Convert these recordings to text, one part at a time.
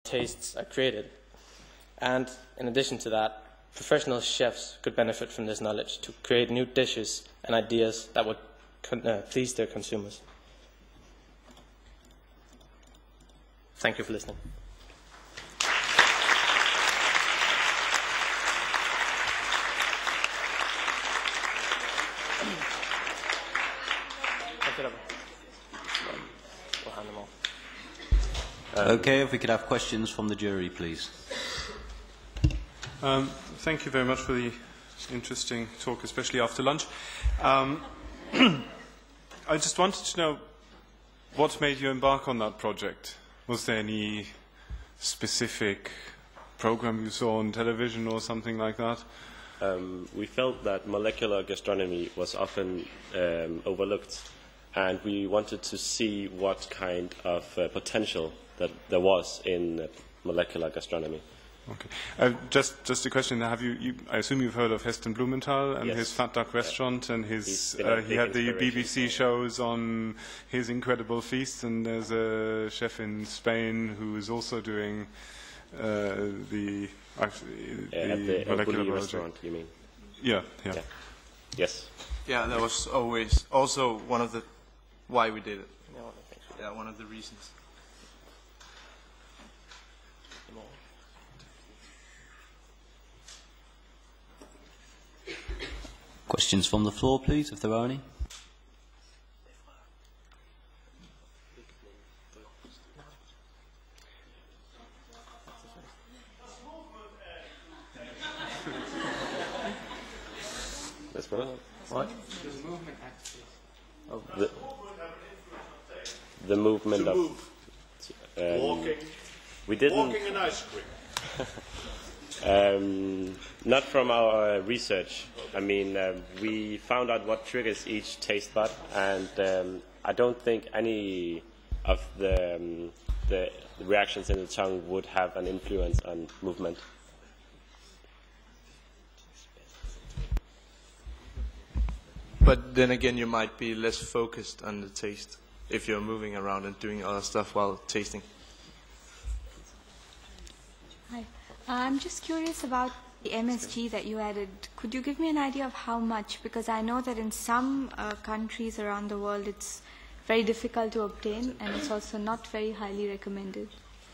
tastes are created. And in addition to that, professional chefs could benefit from this knowledge to create new dishes and ideas that would please their consumers. Thank you for listening. Okay, if we could have questions from the jury, please. Thank you very much for the interesting talk, especially after lunch. I just wanted to know what made you embark on that project. Was there any specific program you saw on television or something like that? We felt that molecular gastronomy was often overlooked, and we wanted to see what kind of potential that there was in molecular gastronomy. Okay. Just a question. Have I assume you've heard of Heston Blumenthal and his Fat Duck restaurant, and his he had the BBC shows on his incredible feasts, and there's a chef in Spain who is also doing the molecular restaurant. You mean? Yeah. Yes. Yeah, that was always also one of the why we did it. Yeah, one of the reasons. Questions from the floor, please, if there are any. That's what? The movement of walking. We didn't. Walking and ice cream. Not from our research. I mean, we found out what triggers each taste bud, and I don't think any of the reactions in the tongue would have an influence on movement. But then again, you might be less focused on the taste if you're moving around and doing other stuff while tasting. Hi. I'm just curious about the MSG that you added. Could you give me an idea of how much? Because I know that in some countries around the world it's very difficult to obtain, and it's also not very highly recommended.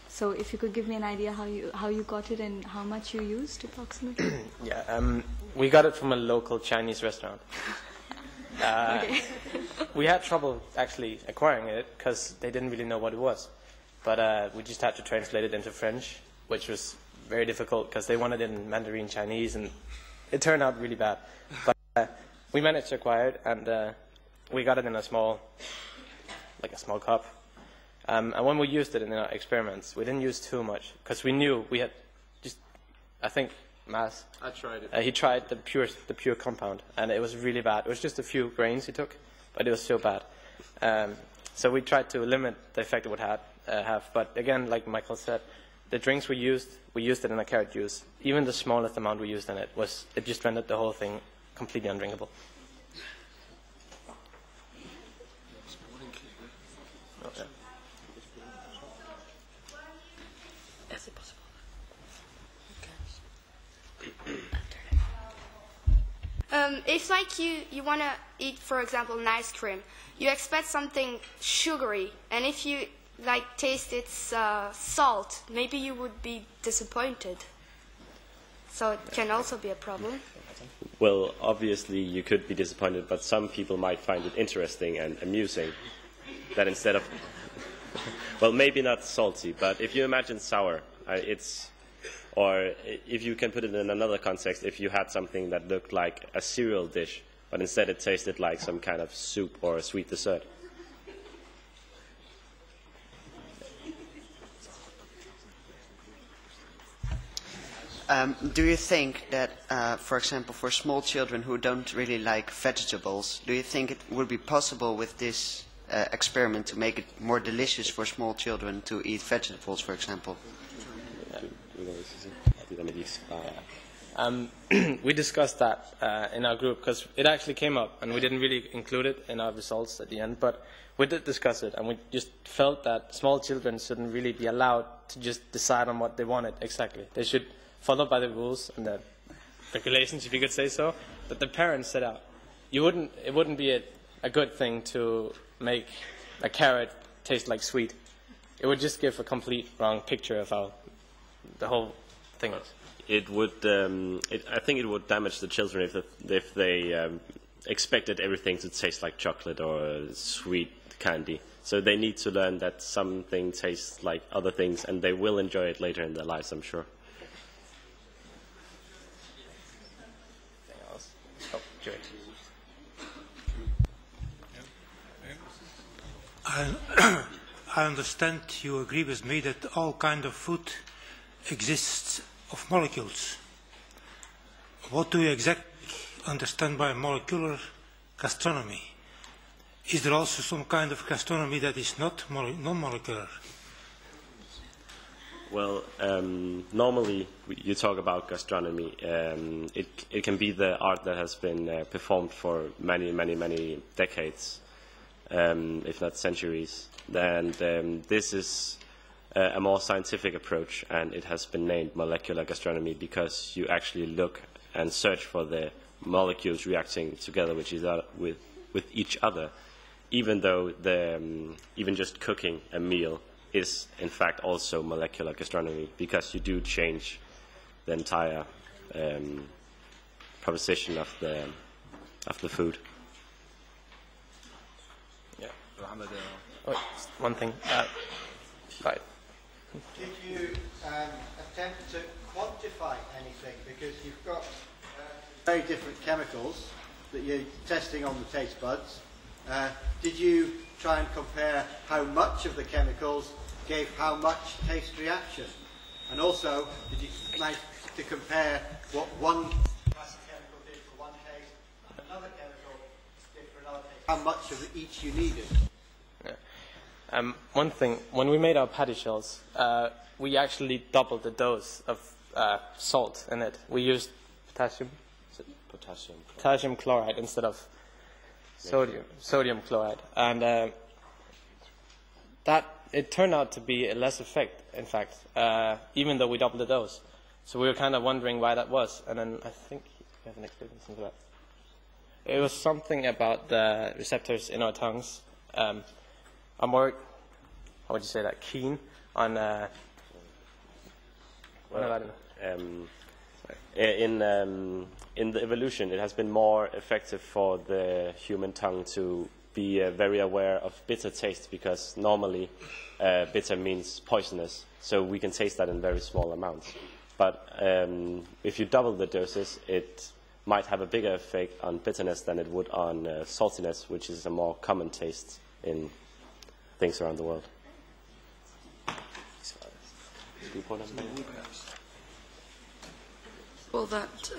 So if you could give me an idea how you got it and how much you used approximately. Yeah, we got it from a local Chinese restaurant. Okay. We had trouble actually acquiring it because they didn't really know what it was. But we just had to translate it into French, which was very difficult because they wanted it in Mandarin Chinese, and it turned out really bad. But we managed to acquire it, and we got it in a small cup. And when we used it in our experiments, we didn't use too much because we knew we had just, I think, Mass. I tried it. He tried the pure compound, and it was really bad. It was just a few grains he took, but it was so bad. So we tried to limit the effect it would have. But again, like Michael said, the drinks we used it in a carrot juice. Even the smallest amount we used in it just rendered the whole thing completely undrinkable. If like you want to eat, for example, an ice cream, you expect something sugary, and if you taste its salt, maybe you would be disappointed. So it can also be a problem. Well, obviously you could be disappointed, but some people might find it interesting and amusing that instead of, well, maybe not salty, but if you imagine sour, or if you can put it in another context, if you had something that looked like a cereal dish, but instead it tasted like some kind of soup or a sweet dessert. Do you think that, for example, for small children who don't really like vegetables, do you think it would be possible with this experiment to make it more delicious for small children to eat vegetables, for example? We discussed that in our group because it actually came up, and we didn't really include it in our results at the end, but we did discuss it, and we just felt that small children shouldn't really be allowed to just decide on what they wanted exactly. They should follow by the rules and the regulations, if you could say so, that the parents set out. It wouldn't be a good thing to make a carrot taste like sweet. It would just give a complete wrong picture of how the whole thing is. It would. I think it would damage the children if they expected everything to taste like chocolate or sweet candy. So they need to learn that something tastes like other things, and they will enjoy it later in their lives, I'm sure. Anything else? Oh, Jared. I understand you agree with me that all kind of food exists of molecules. What do you exactly understand by molecular gastronomy? Is there also some kind of gastronomy that is not non-molecular? Well, normally you talk about gastronomy. It can be the art that has been performed for many decades, if not centuries. And this is a more scientific approach, and it has been named molecular gastronomy because you actually look and search for the molecules reacting together with each other, even though even just cooking a meal is in fact also molecular gastronomy, because you do change the entire proposition of the food. Yeah. Oh, one thing. Right. Did you attempt to quantify anything? Because you've got very different chemicals that you're testing on the taste buds. Did you try and compare how much of the chemicals gave how much taste reaction? And also, did you manage to compare what one class of chemical did for one taste and another chemical did for another taste? How much of each you needed? One thing, when we made our patty shells, we actually doubled the dose of salt in it. We used potassium chloride instead of sodium chloride, and that it turned out to be a less effect, in fact, even though we doubled the dose. So we were kind of wondering why that was, and then I think we have an explanation for that. It was something about the receptors in our tongues. Are more, how would you say that, keen on in the evolution, it has been more effective for the human tongue to be very aware of bitter taste, because normally bitter means poisonous, so we can taste that in very small amounts. But if you double the doses, it might have a bigger effect on bitterness than it would on saltiness, which is a more common taste in things around the world. Well, that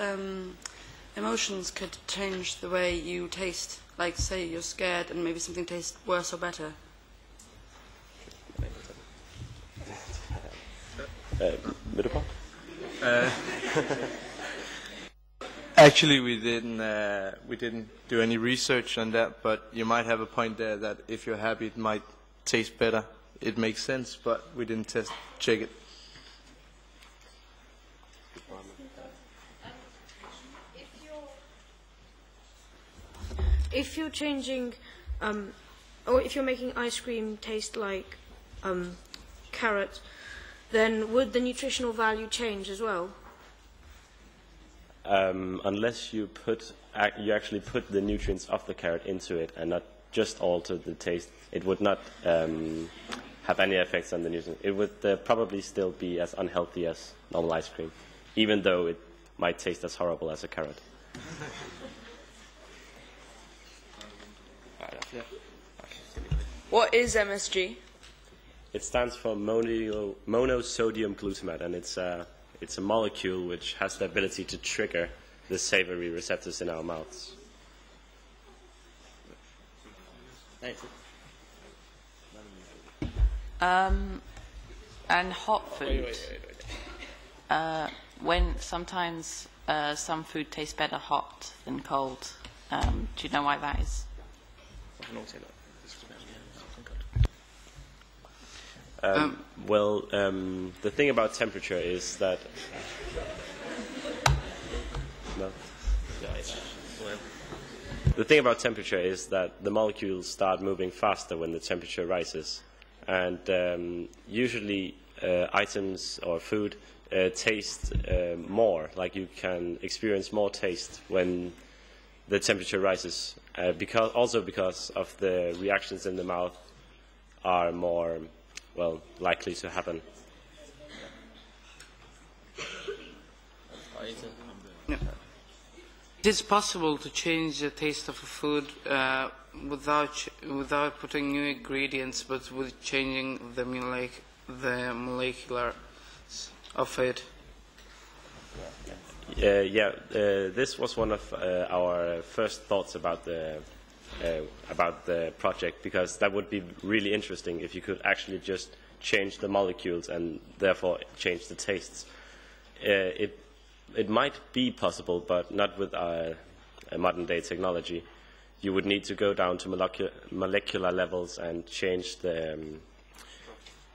emotions could change the way you taste. Like, say you're scared and maybe something tastes worse or better. Actually, we didn't do any research on that, but you might have a point there that if you're happy, it might taste better. It makes sense, but we didn't check it. If you're changing, or if you're making ice cream taste like carrot, then would the nutritional value change as well? Unless you actually put the nutrients of the carrot into it and not just alter the taste, it would not have any effects on the nutrients. It would probably still be as unhealthy as normal ice cream, even though it might taste as horrible as a carrot. What is MSG? It stands for monosodium glutamate, and it's a molecule which has the ability to trigger the savory receptors in our mouths. And hot food. When sometimes some food tastes better hot than cold. Do you know why that is? Well, the thing about temperature is that... No. The thing about temperature is that the molecules start moving faster when the temperature rises. And usually items or food taste more, like you can experience more taste when the temperature rises, because of the reactions in the mouth are more, well, likely to happen. It's possible to change the taste of a food without putting new ingredients, but with changing the molecular of it. This was one of our first thoughts about the project, because that would be really interesting if you could actually just change the molecules and therefore change the tastes. It might be possible, but not with modern-day technology. You would need to go down to molecular levels and change the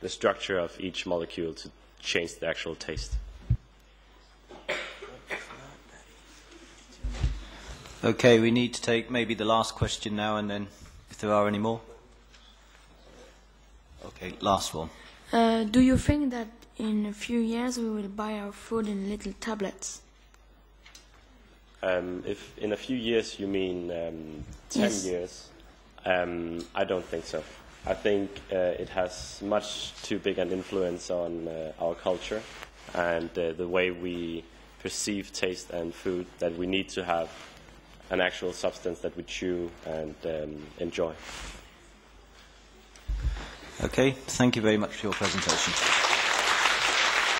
structure of each molecule to change the actual taste. Okay, we need to take maybe the last question now, and then if there are any more. Okay, last one. Do you think that in a few years we will buy our food in little tablets? If in a few years you mean 10 Yes. years, I don't think so. I think it has much too big an influence on our culture and the way we perceive taste and food, that we need to have an actual substance that we chew and enjoy. Okay, thank you very much for your presentation.